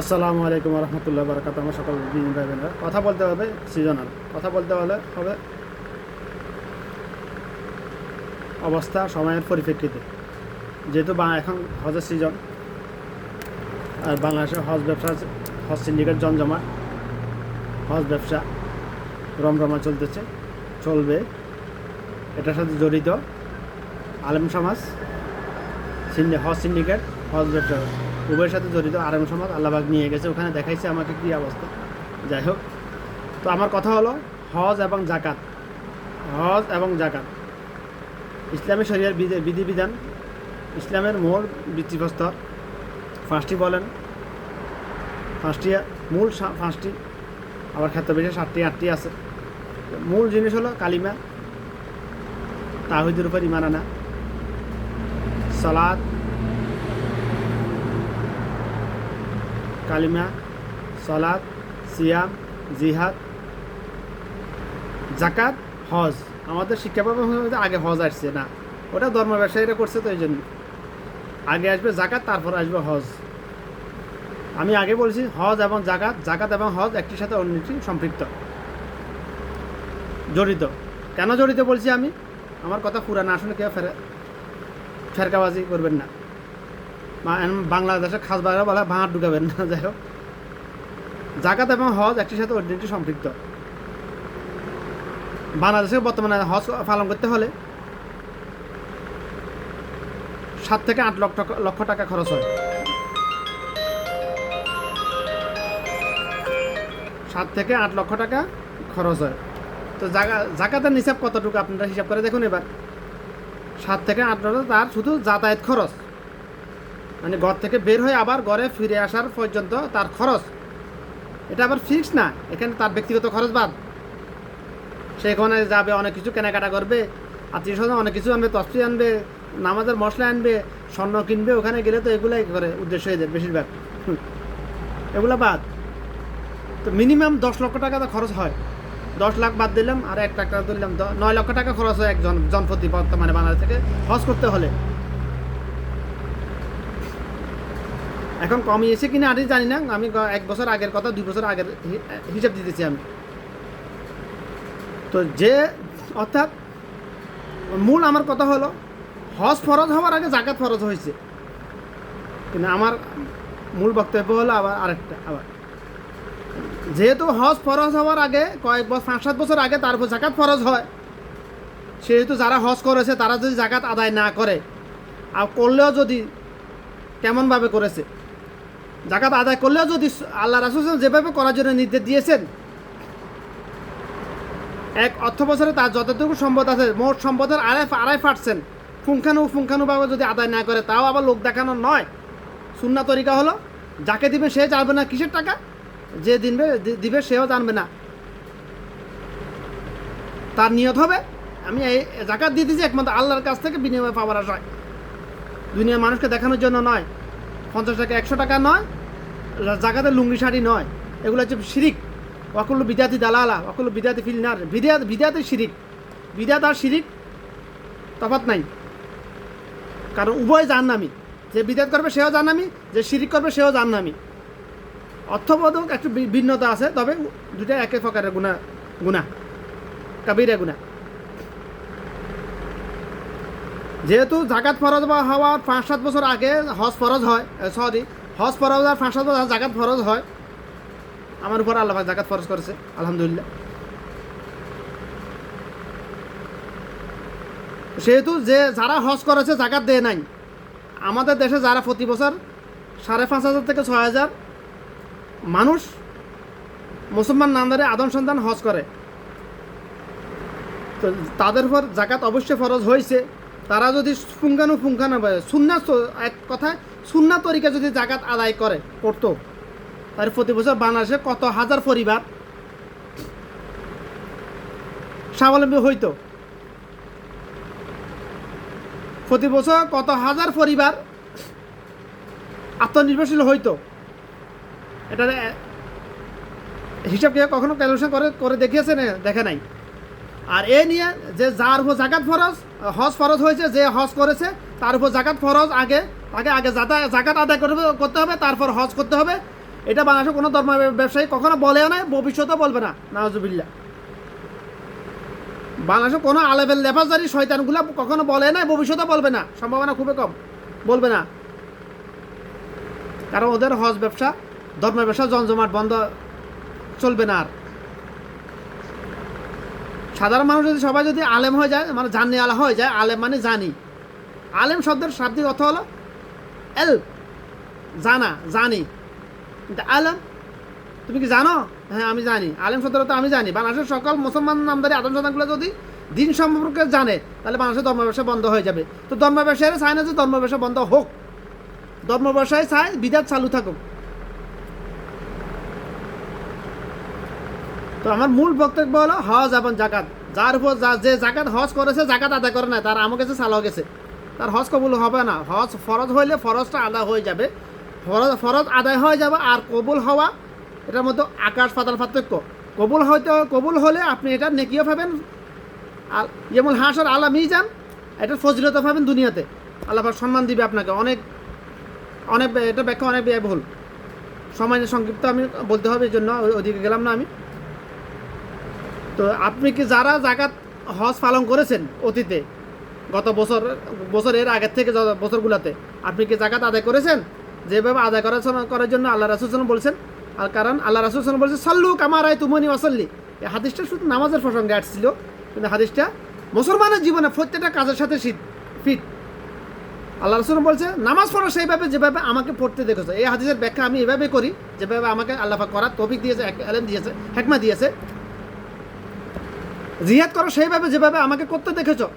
আসসালামু আলাইকুম রহমতুল্লাহ বারকাত। আমার সকল দিন ভাই বোনেরা, কথা বলতে হবে সিজনাল, কথা বলতে হবে অবস্থা সময়ের পরিপ্রেক্ষিতে। যেহেতু এখন হজের সিজন, আর বাংলাদেশের হজ ব্যবসা, হজ সিন্ডিকেট জমজমা, হজ ব্যবসা রমরমা চলবে। এটার সাথে জড়িত আলেম সমাজ, হজ সিন্ডিকেট, হজ ব্যবসা উভয়ের সাথে জড়িত আলেম সমাজ। আল্লাহবাগ নিয়ে গেছে, ওখানে দেখাইছে আমাকে কী অবস্থা। যাই হোক, তো আমার কথা হলো হজ এবং জাকাত। ইসলামী শরিয়ার বিধিবিধান, ইসলামের মূল ভিত্তিপ্রস্তর পাঁচটি বলেন, পাঁচটি, আবার ক্ষেত্র বিশেষ 7টি আছে। মূল জিনিস হলো কালিমা, তাওহীদের উপর ঈমান আনা, সালাত, কালিমা, সালাত, সিয়াম, জিহাদ, জাকাত, হজ। আমাদের শিক্ষা পাবে আগে হজ আসছে না, ওটা ধর্ম ব্যবসায়ীরা করছে, তো এই জন্য আগে আসবে জাকাত, তারপর আসবে হজ। আমি আগে বলছি হজ এবং জাকাত এবং হজ একটির সাথে অন্যটি সম্পৃক্ত, জড়িত। কেন জড়িত বলছি আমি, আমার কথা পুরা না শুনে কেউ ফেরকাবাজি করবেন না, বাংলাদেশের খাস বাংলা বলা ভাঁড় ঢুকাবেন না। যাই হোক, জাকাত এবং হজ একটির সাথে অন্যটি সম্পৃক্ত। বাংলাদেশে বর্তমানে হজ পালন করতে হলে 7 থেকে 8 লক্ষ টাকা খরচ হয়। 7 থেকে 8 লক্ষ টাকা খরচ হয়। তো জাকাতের নিসাব কতটুকু আপনারা হিসাব করে দেখুন এবার। 7 থেকে 8 লক্ষ তার শুধু যাতায়াত খরচ, মানে ঘর থেকে বের হয়ে আবার ঘরে ফিরে আসার পর্যন্ত তার খরচ। এটা আবার ফিক্স না, এখানে তার ব্যক্তিগত খরচ বাদ। সেখানে যাবে, অনেক কিছু কেনাকাটা করবে, আত্মীয় স্বজন অনেক কিছু আনবে, তসবি আনবে, নামাজের মশলা আনবে, স্বর্ণ কিনবে। ওখানে গেলে তো এগুলাই করে উদ্দেশ্য হয়ে যায় বেশিরভাগ, এগুলো বাদ। তো মিনিমাম 10 লক্ষ টাকা তো খরচ হয়। 10 লাখ বাদ দিলাম, আর 1 টাকা দিলাম, 9 লক্ষ টাকা খরচ হয় একজন জনপ্রতি বর্তমানে বাংলাদেশ থেকে হজ করতে হলে। এখন কমিয়েছে কিনা আরই জানি না, আমি 1 বছর আগের কথা, 2 বছর আগের হিসাব দিতেছি আমি। তো অর্থাৎ মূল আমার কথা হলো হজ ফরজ হওয়ার আগে জাকাত ফরজ হয়েছে। কিন্তু আমার মূল বক্তব্য হলো আবার যেহেতু হজ ফরজ হওয়ার আগে 5-7 বছর আগে তারপর জাকাত ফরজ হয়, সেহেতু যারা হজ করেছে তারা যদি জাকাত আদায় না করে, আর করলেও যদি কেমনভাবে করেছে, জাকাত আদায় করলেও যদি আল্লাহ রাসূল যেভাবে করার জন্য নির্দেশ দিয়েছেন, এক অর্থ বছরে তার যতটুকু সম্পদ আছে, মোট সম্পদের 2.5% পুঙ্খানুভাবে যদি আদায় না করে, তাও আবার লোক দেখানো নয়। সুন্নাহ তরিকা হলো যাকে দিবে সে জানবে না কিসের টাকা, যে দিবে সেও জানবে না। তার নিয়ত হবে আমি এই জাকাত দিয়ে দিয়েছি একমাত্র আল্লাহর কাছ থেকে বিনিময় পাওয়ার আশায়, দুনিয়ার মানুষকে দেখানোর জন্য নয়। 50 টাকা 100 টাকা নয়, জাকাতের লুঙ্গি শাড়ি নয়, এগুলো হচ্ছে শিরিক। ওয়াকুল্লু বিদাতি দালালা, ওয়াকুল্লু বিদাতি ফিলনার। বিদাতি শিরিক, বিদাত আর শিরিক তফাৎ নাই, কারণ উভয় জাহান্নামী। যে বিদাত করবে সেও জাহান্নামী, যে শিরিক করবে সেও জাহান্নামী। অর্থবোধক একটু ভিন্নতা আছে, তবে দুটা একই প্রকারের গুনাহ, কাবিরা গুনাহ। যেহেতু জাকাত ফরজ হওয়ার 5-7 বছর আগে হজ ফরজ হয়, হজ ফরজ হওয়ার 5-7 বছর জাকাত ফরজ হয়, আমার উপর আল্লাহ জাকাত ফরজ করেছে আলহামদুলিল্লাহ। সেহেতু যারা হজ করেছে জাকাত দেয় নাই, আমাদের দেশে যারা প্রতি বছর 5,500 থেকে 6,000 মানুষ মুসলমান নামদারে আদম সন্তান হজ করে, তো তাদের উপর জাকাত অবশ্যই ফরজ হয়েছে। তারা যদি সুন্নাহ, এক কথায় সুন্নাহ তরিকা যদি জাকাত আদায় করতো, তার প্রতি বছর বাংলাদেশে কত হাজার পরিবার স্বাবলম্বী হইতো, প্রতি বছর কত হাজার পরিবার আত্মনির্ভরশীল হইতো। এটা হিসাব কেউ কখনো ক্যালকুলেশন করে দেখিয়েছে না? দেখে নাই। আর এ নিয়ে যে যার উপর জাকাত ফরজ, হজ ফরজ হয়েছে, যে হজ করেছে তার উপর জাকাত ফরজ, তাকে আগে জাকাত আদায় করতে হবে, তারপর হজ করতে হবে। এটা বাংলাদেশে কোনো ধর্ম ব্যবসায়ী কখনো বলেও না, ভবিষ্যতেও বলবে না, নাউজুবিল্লাহ। বাংলাদেশে কোনো আলেবেল লেফাজারি শয়তানগুলো কখনো বলে না, ভবিষ্যতে বলবে না, সম্ভাবনা খুবই কম, বলবে না। কারণ ওদের হজ ব্যবসা, ধর্মের ব্যবসা জমজমাট বন্ধ চলবে না আর। সাধারণ মানুষ যদি সবাই যদি আলেম হয়ে যায়, মানে জানি আলা হয়ে যায়, আলেম মানে জানি। আলেম শব্দের শাব্দিক অর্থ হলো এল, জানা, জানি। কিন্তু আলেম, তুমি কি জানো? হ্যাঁ আমি জানি। আলেম শব্দের অর্থ আমি জানি। বাংলাদেশের সকল মুসলমান নামদারি আদম সন্তানগুলো যদি দিন সম্পর্কে জানে, তাহলে বাংলাদেশের ধর্ম ব্যবসা বন্ধ হয়ে যাবে। তো ধর্ম ব্যবসায়ীরা চায় না যে ধর্ম ব্যবসা বন্ধ হোক, ধর্ম ব্যবসায়ী চায় বিদাত চালু থাকুক। তো আমার মূল বক্তব্য হলো হজ এবং জাকাত। যার উপর যে জাকাত হজ করেছে, জাকাত আদায় করে না, তার আমও গেছে, সালাও গেছে, তার হজ কবুল হবে না। হজ ফরজ হইলে ফরজটা আদায় হয়ে যাবে, ফরজ আদায় হয়ে যাবে। আর কবুল হওয়া, এটার মধ্যে আকাশ পাতাল পার্থক্য। কবুল হলে আপনি এটা নেকিও পাবেন, যেমন হাসর আল্লাহ মিজান, এটার ফজিলতও পাবেন দুনিয়াতে, আল্লাহ সম্মান দিবে আপনাকে। অনেক অনেক এটা ব্যাখ্যা অনেক ব্যয়বহুল, সময় সংক্ষিপ্ত আমি বলতে হবে, এই জন্য ওদিকে গেলাম না আমি। তো আপনি কি যারা জাকাত হজ পালন করেছেন অতীতে, গত বছরের আগের থেকে বছরগুলোতে, আপনি কি জাকাত আদায় করেছেন? যেভাবে আদায় করার জন্য আল্লাহ রাসূল সাল্লাল্লাহু আলাইহি ওয়াসাল্লাম বলছেন। আর কারণ আল্লাহ রাসূল সাল্লাল্লাহু আলাইহি ওয়াসাল্লাম বলছেন, সাল্লু কামা রাআইতুমুনি ওয়াসাল্লি। এই হাদিসটা শুধু নামাজের প্রসঙ্গে আসছিল, কিন্তু হাদিসটা মুসলমানের জীবনে প্রত্যেকটা কাজের সাথে ফিট। আল্লাহ রাসূল বলছে, নামাজ পড়ো সেইভাবে যেভাবে আমাকে পড়তে দেখেছো। এই হাদিসের ব্যাখ্যা আমি এভাবে করি, যেভাবে আমাকে আল্লাহ পাক করার তৌফিক দিয়েছে, ইলম দিয়েছে, হিকমত দিয়েছে। জিহাদ করো সেইভাবে যেভাবে আমাকে করতে দেখেছো।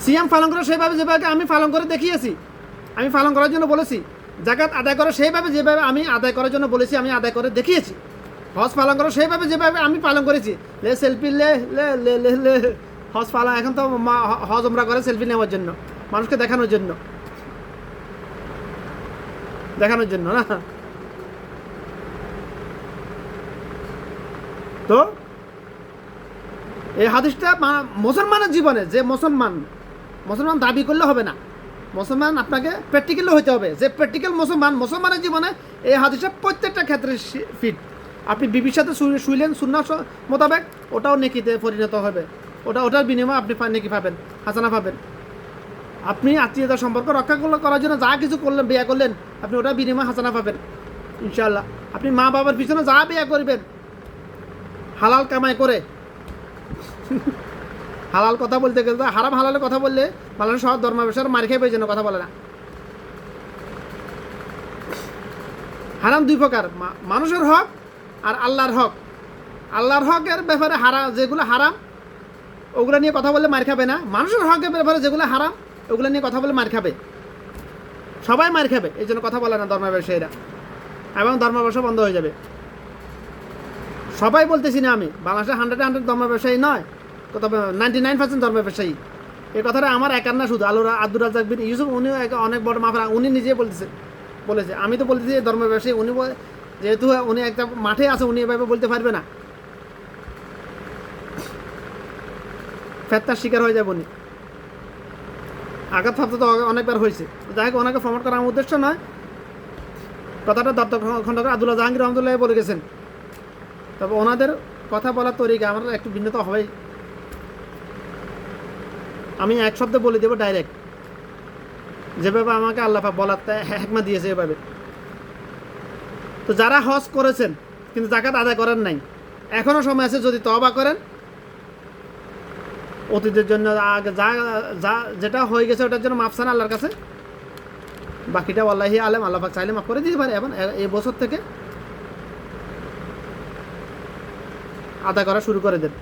সিয়াম পালন করো সেইভাবে যেভাবে আমি পালন করে দেখিয়েছি, আমি পালন করার জন্য বলেছি। জাকাত আদায় করো সেইভাবে যেভাবে আমি আদায় করার জন্য বলেছি, আমি আদায় করে দেখিয়েছি। হজ পালন করো সেইভাবে যেভাবে আমি পালন করেছি। লে সেলফি লে লে লে লে লে হজ পালন, এখন তো হজ উমরা করে সেলফি নেওয়ার জন্য, মানুষকে দেখানোর জন্য না। তো এই হাদিসটা মুসলমানের জীবনে, যে মুসলমান দাবি করলে হবে না, মুসলমান আপনাকে প্র্যাকটিক্যালও হতে হবে। যে প্র্যাকটিক্যাল মুসলমানের জীবনে এই হাদিসটা প্রত্যেকটা ক্ষেত্রে ফিট। আপনি বিবির সাথে শুইলেন সুন্নাহ মোতাবেক, ওটাও নেকিতে পরিণত হবে, ওটার বিনিময়ে আপনি নেকি পাবেন, হাসানা পাবেন। আপনি আত্মীয়তার সম্পর্ক রক্ষা করার জন্য যা কিছু করলেন, বিয়া করলেন, আপনি ওটার বিনিময়ে হাসানা পাবেন ইনশাআল্লাহ। আপনি মা বাবার পিছনে যা বিয়া করবেন, হালাল কামাই করে, হালাল কথা বলতে গেলে, হারাম হালালের কথা বললে বাংলাদেশ সব ধর্ম ব্যবসার মার খেয়ে যেন কথা বলে না। হারাম দুই প্রকার, মানুষের হক আর আল্লাহর হক। আল্লাহর হকের ব্যাপারে যেগুলো হারাম, ওগুলো নিয়ে কথা বললে মার খাবে না। মানুষের হকের ব্যাপারে যেগুলো হারাম, ওগুলো নিয়ে কথা বলে মার খাবে, সবাই মার খাবে। এই জন্য কথা বলে না ধর্ম ব্যবসায়ীরা, এবং ধর্ম ব্যবসা বন্ধ হয়ে যাবে। সবাই বলতেছি না আমি, বাংলাদেশে 100% ধর্ম ব্যবসায়ী নয়, তবে 99% ধর্ম ব্যবসায়ী। এই কথাটা আমার একার না, শুধু আব্দুর রাজ্জাক বিন ইউসুফ, উনিও অনেক বড় মাফা, উনি নিজে বলেছে। আমি তো বলতেছি ধর্ম ব্যবসায়ী। উনি যেহেতু উনি একটা মাঠে আছে, উনি এভাবে বলতে পারবে না, ফেতনার শিকার হয়ে যাবে উনি। আঘাতপ্রাপ্ত তো অনেকবার হয়েছে। যাই হোক, ওনাকে প্রমোট করার আমার উদ্দেশ্য নয়, কথাটা দত্তক খণ্ডকার আব্দুল্লাহ জাহাঙ্গীর রহমতুল্লাহ বলে গেছেন। তবে ওনাদের কথা বলার তরিকা আমার একটু ভিন্নতা হবেই। আমি এক শব্দে বলে দেবো ডাইরেক্ট, যেভাবে আমাকে আল্লাহ পাক বলার হিকমত দিয়েছে এভাবে। তো যারা হজ করেছেন কিন্তু জাকাত আদায় করেন নাই, এখনও সময় আছে, যদি তওবা করেন, অতীতের জন্য আগে যেটা হয়ে গেছে ওটার জন্য মাফ চান আল্লাহর কাছে। বাকিটা আল্লাহি আলেম, আল্লাহ পাক চাইলে মাফ করে দিতে পারে। এবং এই বছর থেকে আদায় করা শুরু করে দেন।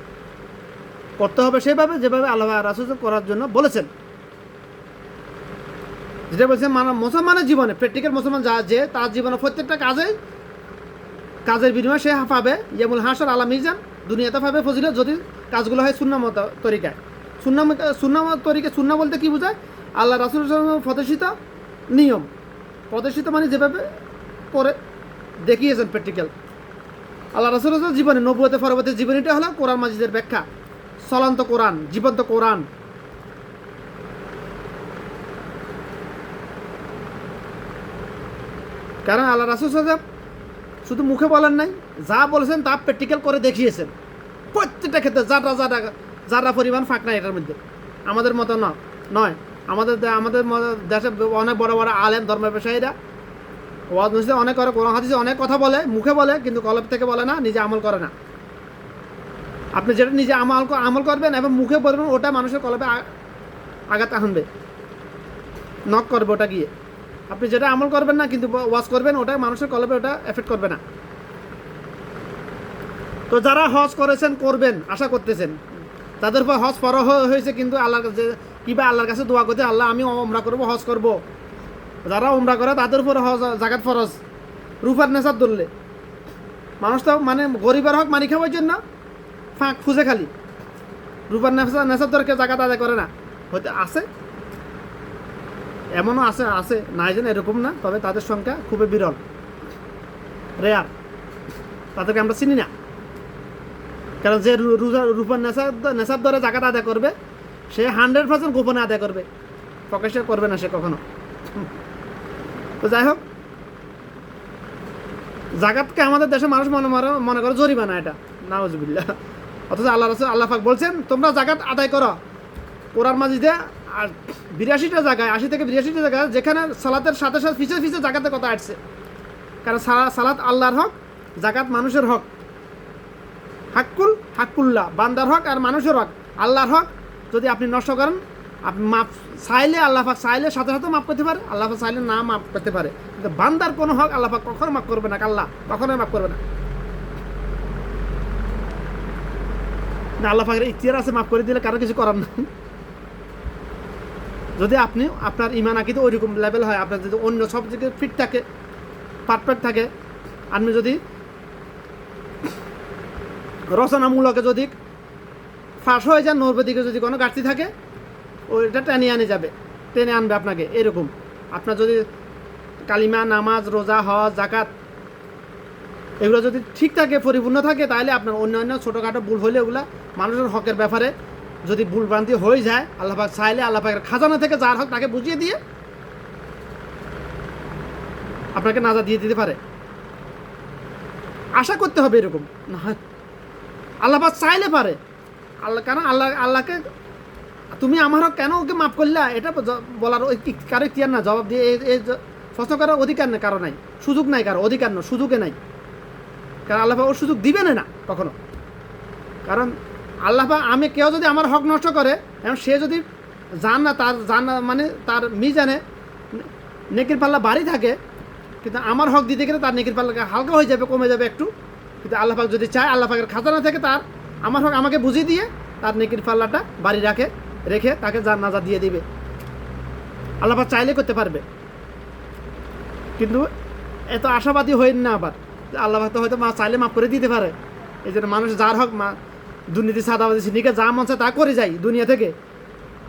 করতে হবে সেভাবে যেভাবে আল্লাহ রাসূল করার জন্য বলেছেন। যেটা বলছেন মুসলমানের জীবনে, প্র্যাকটিক্যাল মুসলমান যে তার জীবনে প্রত্যেকটা কাজের বিনিময়ে সে পাবে যেমন হাসর আলা মিজান, দুনিয়াতে পাবে ফজিলত, যদি কাজগুলো হয় সুন্নাহ তরিকায়। সুন্নাহ তরিকা, সুন্নাহ বলতে কি বোঝায়? আল্লাহ রাসূল প্রদর্শিত নিয়ম, প্রদর্শিত মানে যেভাবে করে দেখিয়েছেন প্র্যাকটিক্যাল। আল্লাহ রাসূলের জীবনে, নবুয়তের পরবর্তী জীবনীটা হলো কোরআন মাজিদের ব্যাখ্যা, চলন্ত কোরআন, জীবন্ত কোরআন। কারণ আল্লাহ রাসূল সাল্লাল্লাহু আলাইহি ওয়াসাল্লাম শুধু মুখে বলেন নাই, যা বলেছেন তা প্র্যাকটিক্যাল করে দেখিয়েছেন। প্রত্যেকটা ক্ষেত্রে যারা পরিমাণ ফাঁক নাই এটার মধ্যে। আমাদের মতো নয়। আমাদের দেশে অনেক বড় বড় আলেম ধর্ম ব্যবসায়ীরা ওয়াজ মসজিদে অনেক করে, কোরআন হাদিসে অনেক কথা বলে, মুখে বলে, কিন্তু কলব থেকে বলে না, নিজে আমল করে না। আপনি যেটা নিজে আমল করবেন এবং মুখে বলবেন, ওটা মানুষের কলবে আঘাত আনবে, নক করবে ওটা গিয়ে। আপনি যেটা আমল করবেন না কিন্তু ওয়াজ করবেন, ওটা মানুষের কলবে ওটা এফেক্ট করবে না। তো যারা হজ করেছেন, করবেন, আশা করতেছেন, তাদের উপর হজ ফরজ হয়েছে, কিন্তু আল্লাহর কাছে কিবা আল্লাহর কাছে দোয়া করতে, আল্লাহ আমি উমরা করব, হজ করব। যারা উমরা করে তাদের উপর হজ জাকাত ফরজ। রূপার নেশাব ধরলে মানুষ তো মানে গরিবের হক মানি খাওয়ার জন্য ফাঁক খুঁজে খালি রূপার নেশাব ধরে কেউ জাকাত আদায় করে না। হয়তো আছে, এমনও আছে নাই যেন এরকম না, তবে তাদের সংখ্যা খুবই বিরল, রেয়ার। তাদেরকে আমরা চিনি না। কারণ যে রূপার নেশাব ধরে জাকাত আদায় করবে, সে 100% গোপনে আদায় করবে, প্রকাশ্যে করবে না সে কখনো। তো যাই হোক, জাকাতকে আমাদের দেশে মানুষ মনে করে জরিমানা, এটা নাউজুবিল্লাহ। অথচ আল্লাহ পাক বলছেন তোমরা জাকাত আদায় করো। কোরআন মাজিদে 82টা জায়গায়, 80 থেকে 82টা জায়গায়, যেখানে সালাতের সাথে সাথে ফিসে জাকাতের কথা আসছে। কারণ সালাত আল্লাহর হক, জাকাত মানুষের হক। হাক্কুল্লাহ, বান্দার হক আর মানুষের হক। আল্লাহর হক যদি আপনি নষ্ট করেন, আপনি মাফ চাইলে আল্লাহ পাক চাইলে সাথে সাথে মাফ করতে পারে, আল্লাহ পাক চাইলে না মাফ করতে পারে। কিন্তু বান্দার কোনো হক আল্লাহ পাক কখনো মাফ করবে না, আল্লাহ কখনোই মাফ করবে না। আল্লাহ পাকের ইখতিয়ার আছে মাফ করে দিলে, কারো কিছু করার নাই। যদি আপনার ইমান আকিদে ওইরকম লেভেল হয়, আপনার যদি অন্য সব দিকে ফিট থাকে, পারফেক্ট থাকে, আপনি যদি রচনামূলকে যদি ফাঁস হয়ে যান, নর্বের দিকে যদি কোনো ঘাটতি থাকে, ওইটা টেনে আনবে আপনাকে। এরকম আপনার যদি কালিমা, নামাজ, রোজা, হজ, জাকাত এগুলো যদি ঠিক থাকে, পরিপূর্ণ থাকে, তাহলে আপনার অন্য ছোটোখাটো ভুল হলে ওগুলা মানুষের হকের ব্যাপারে যদি ভুলভ্রান্তি হয়ে যায়, আল্লাহ পাক চাইলে আল্লাহ পাকের খাজানা থেকে যার হক তাকে বুঝিয়ে দিয়ে আপনাকে নাজাত দিয়ে দিতে পারে। আশা করতে হবে এরকম না, আল্লাহ পাক চাইলে পারে। কারণ আল্লাহকে তুমি আমার হক কেন ওকে মাফ করলা, এটা বলার কারো ইখতিয়ার না, জবাব দিয়ে এই প্রশ্ন করার অধিকার নেই, কারো নাই, সুযোগ নাই, কারো অধিকার না, সুযোগে নাই। কারণ আল্লাহ পাক ওর সুযোগ দিবেন না কখনো। কারণ আল্লাহ পাক, আমি কেউ যদি আমার হক নষ্ট করে, এবং সে যদি মানে তার মিজানে নেকির পাল্লা বাড়ি থাকে, কিন্তু আমার হক দিতে গেলে তার নেকির পাল্লা হালকা হয়ে যাবে, কমে যাবে একটু। কিন্তু আল্লাহ পাক যদি চায়, আল্লাহ পাকের খাজানা থেকে তার আমার হক আমাকে বুঝিয়ে দিয়ে তার নেকির পাল্লাটা বাড়ি রেখে তাকে নাজাত দিয়ে দিবে। আল্লাহ পাক চাইলে করতে পারবে। কিন্তু এত আশাবাদী হইন না আবার, আল্লাহ পাক তো হয়তো চাইলে মাফ করে দিতে পারে। এই জন্য মানুষ যার হক দুর্নীতি, সাদাবাদী, সিন্ডিকেট যা মন চায় তা করে যায় দুনিয়া থেকে।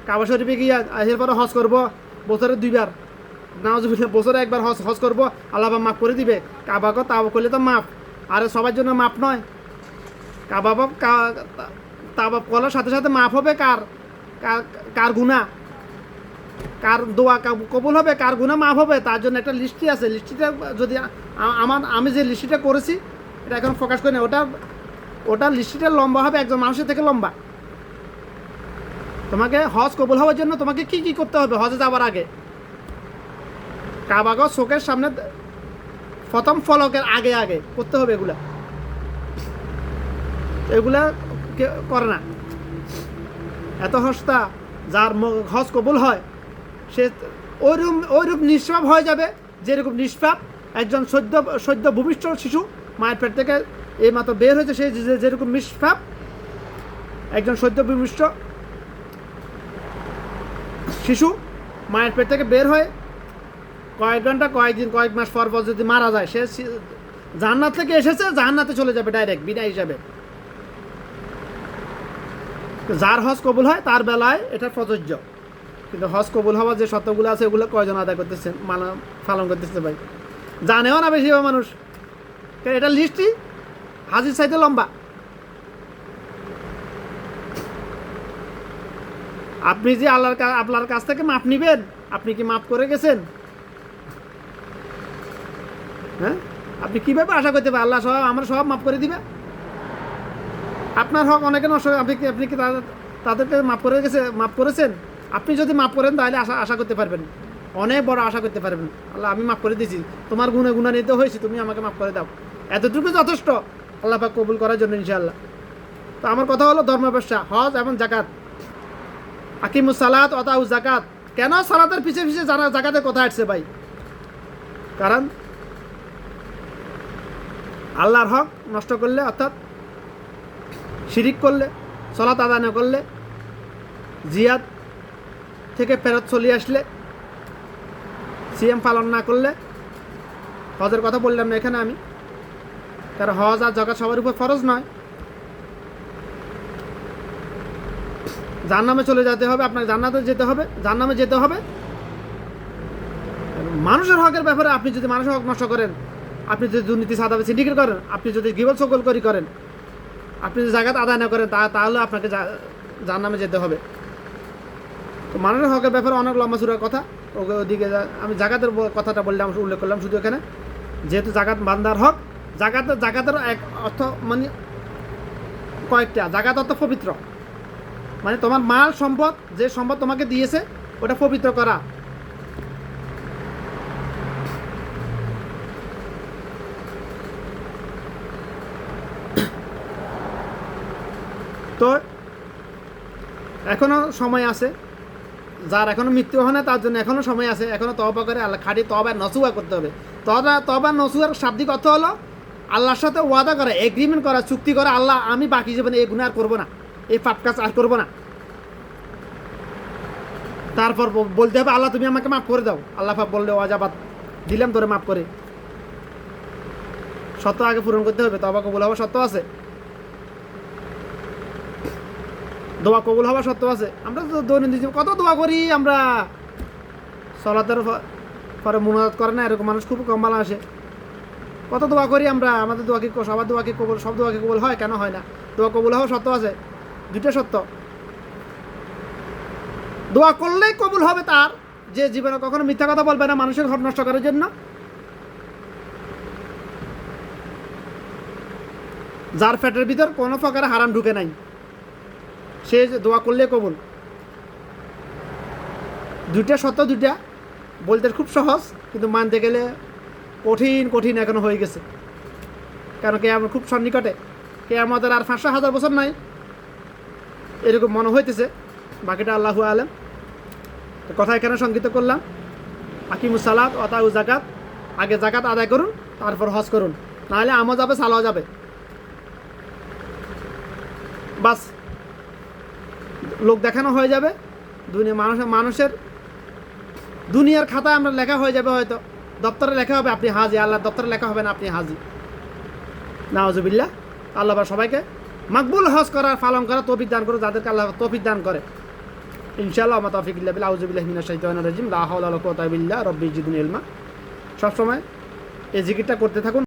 কাবা শরীফে গিয়া এরপরে হজ করবো বছরে 2বার, নাউজুবিল্লাহ, বছরে 1বার হজ করবো, আল্লাহ পাক মাফ করে দিবে। কাবাকে তাওয়াব করলে তো মাফ, আরে সবার জন্য মাফ নয়। তাওয়াব করার সাথে সাথে মাফ হবে কার গুনাহ, কার দোয়া কবুল হবে, কার গুনাহ মাফ হবে, তার জন্য একটা লিস্টি আছে। লিস্টিটা যদি আমি যে লিস্টিটা করেছি, এটা এখন ফোকাস করি না, ওটা লিস্টিটা লম্বা হবে, একজন মানুষের থেকে লম্বা। তোমাকে হজ কবুল হওয়ার জন্য তোমাকে কি করতে হবে হজে যাওয়ার আগে? কাবাগ চোখের সামনে প্রথম ফলকের আগে করতে হবে। এগুলা করে না। এত হস্তা যার হজ কবুল হয়, সে ওইরূপ নিষ্পাপ হয়ে যাবে, যেরকম নিষ্পাপ একজন সদ্য ভূমিষ্ঠ শিশু মায়ের পেট থেকে এইমাত্র বের হয়েছে, সে যেরকম নিষ্পাপ একজন সদ্য ভূমিষ্ঠ শিশু মায়ের পেট থেকে বের হয়ে কয়েক ঘন্টা, কয়েকদিন, কয়েক মাস পর যদি মারা যায়, সে জান্নাত থেকে এসেছে, জান্নাতে চলে যাবে ডাইরেক্ট বিনা হিসাবে। যার হজ কবুল হয় তার বেলায় এটা প্রযোজ্য। কিন্তু হজ কবুল হওয়ার যে শর্তগুলো আছে, ওগুলো কয়জন আদায় করতেছে, পালন করতেছে ভাই? জানেও না বেশি মানুষ। এটা লিস্টই হাজির চাইতে লম্বা। আপনি যে আপনার কাছ থেকে মাপ নিবেন, আপনি কি মাপ করে গেছেন? হ্যাঁ, আপনি কীভাবে আশা করতে পারেন আল্লাহ সব আমরা সব মাফ করে দিবে? আপনার হক অনেকে নষ্ট, আপনি কি তাদেরকে মাফ করেছেন? আপনি যদি মাফ করেন তাহলে আশা করতে পারবেন, অনেক বড় আশা করতে পারবেন, আল্লাহ আমি মাফ করে দিয়েছি, তোমার গুণা নিতে হয়েছি, তুমি আমাকে মাফ করে দাও, এতটুকু যথেষ্ট আল্লাহ পাক কবুল করার জন্য ইনশাআল্লাহ। তো আমার কথা হলো ধর্ম ব্যবসা, হজ এবং জাকাত। আকিমুস সালাত ওয়াতাউ জাকাত। কেন সালাতের পিছে পিছে যারা জাকাতের কথা আসছে ভাই? কারণ আল্লাহর হক নষ্ট করলে, অর্থাৎ শিরিক করলে, সালাত আদায় না করলে, জিয়াদ থেকে ফেরত চলে আসলে, সিএম পালন না করলে, হজের কথা বললাম না এখানে আমি, কারণ হজ আর জাকাত সবার উপর ফরজ নয়। জাহান্নামে চলে যেতে হবে, আপনাকে জান্নাতে যেতে হবে, জাহান্নামে যেতে হবে। মানুষের হকের ব্যাপারে আপনি যদি মানুষের হক নষ্ট করেন, আপনি যদি দুর্নীতি সাদাবে সিন্ডিকেট করেন, আপনি যদি গিবল সকল করেন, আপনি যদি জাকাত আদায় না করেন, তাহলে আপনাকে জাহান্নামে যেতে হবে। তো মানুষের হকের ব্যাপারে অনেক লম্বা সুরার কথা, ওদিকে আমি জাকাতের কথাটা বললাম, উল্লেখ করলাম শুধু এখানে, যেহেতু জাকাত বান্দার হক। জাকাতের এক অর্থ মানে কয়েকটা। জাকাত অর্থ পবিত্র, মানে তোমার মাল সম্পদ, যে সম্পদ তোমাকে দিয়েছে ওটা পবিত্র করা। তো এখনো সময় আছে, যার এখনো মৃত্যু হয় না তার জন্য এখনো সময় আছে, এখনো তওবা করে আল্লাহ খাঁটি তওবা নসুহা করতে হবে। তওবা নসুহার শাব্দিক অর্থ হলো আল্লাহর সাথে ওয়াদা করা, এগ্রিমেন্ট করা, চুক্তি করা, আল্লাহ আমি বাকি জীবনে এই গুনাহ আর করবো না, এই পাপ কাজ আর করবো না। তারপর বলতে হবে আল্লাহ তুমি আমাকে মাফ করে দাও। আল্লাহ পাক বললে ওয়াজাবাত, দিলাম তোরে মাফ করে। শর্ত আগে পূরণ করতে হবে, তওবা কবুল হওয়ার শর্ত আছে, দোয়া কবুল হওয়ার শর্ত আছে। আমরা তো দৈনন্দিন কত দোয়া করি, আমরা সালাতের পরে মুনাজাত করে না, এরকম মানুষ খুব কম ভালো আসে। কত দোয়া করি আমরা, আমাদের দোয়া কি সবার দোয়া কি কবুল, সব দোয়া কি কবুল হয়? কেন হয় না? দোয়া কবুল হওয়ার শর্ত আছে, দুটো শর্ত। দোয়া করলেই কবুল হবে তার যে জীবনে কখনো মিথ্যা কথা বলবে না মানুষের হক নষ্ট করার জন্য, যার পেটের ভিতর কোনো প্রকার হারাম ঢুকে নাই, সে দোয়া করলে কবুল। দুইটা শর্ত, দুইটা বলতে খুব সহজ, কিন্তু মানতে গেলে কঠিন এখনো হয়ে গেছে। কারণ কেয়ামত খুব সন্নিকটে, কেয়ামতের আর 500,000 বছর নাই এরকম মনে হইতেছে। বাকিটা আল্লাহু আলেম। কথা এখানে সংক্ষিপ্ত করলাম। আকিমুস সালাত ওয়াতাউ জাকাত। আগে জাকাত আদায় করুন, তারপর হজ করুন, নাহলে আমও যাবে, সালাও যাবে। বাস লোক দেখানো হয়ে যাবে, মানুষের দুনিয়ার খাতায় আমরা লেখা হয়ে যাবে, হয়তো দপ্তরে লেখা হবে আপনি হাজি, আল্লাহ দপ্তরে লেখা হবে না আপনি হাজি। নাউজুবিল্লাহ। আল্লাহ সবাইকে মাকবুল হজ করার, পালন করার তৌফিক দান করে, যাদেরকে আল্লাহ তৌফিক দান করে ইনশাআল্লাহ। আমা তৌফিক ইল্লা বিল্লাহ, আউযু বিল্লাহি মিনাশ শাইতানির রাজিম, লা হাওলা ওয়ালা কুওয়াতা ইল্লা বিল্লাহ, রব্বি জিদনি ইলমা। সবসময় এই জিকিরটা করতে থাকুন।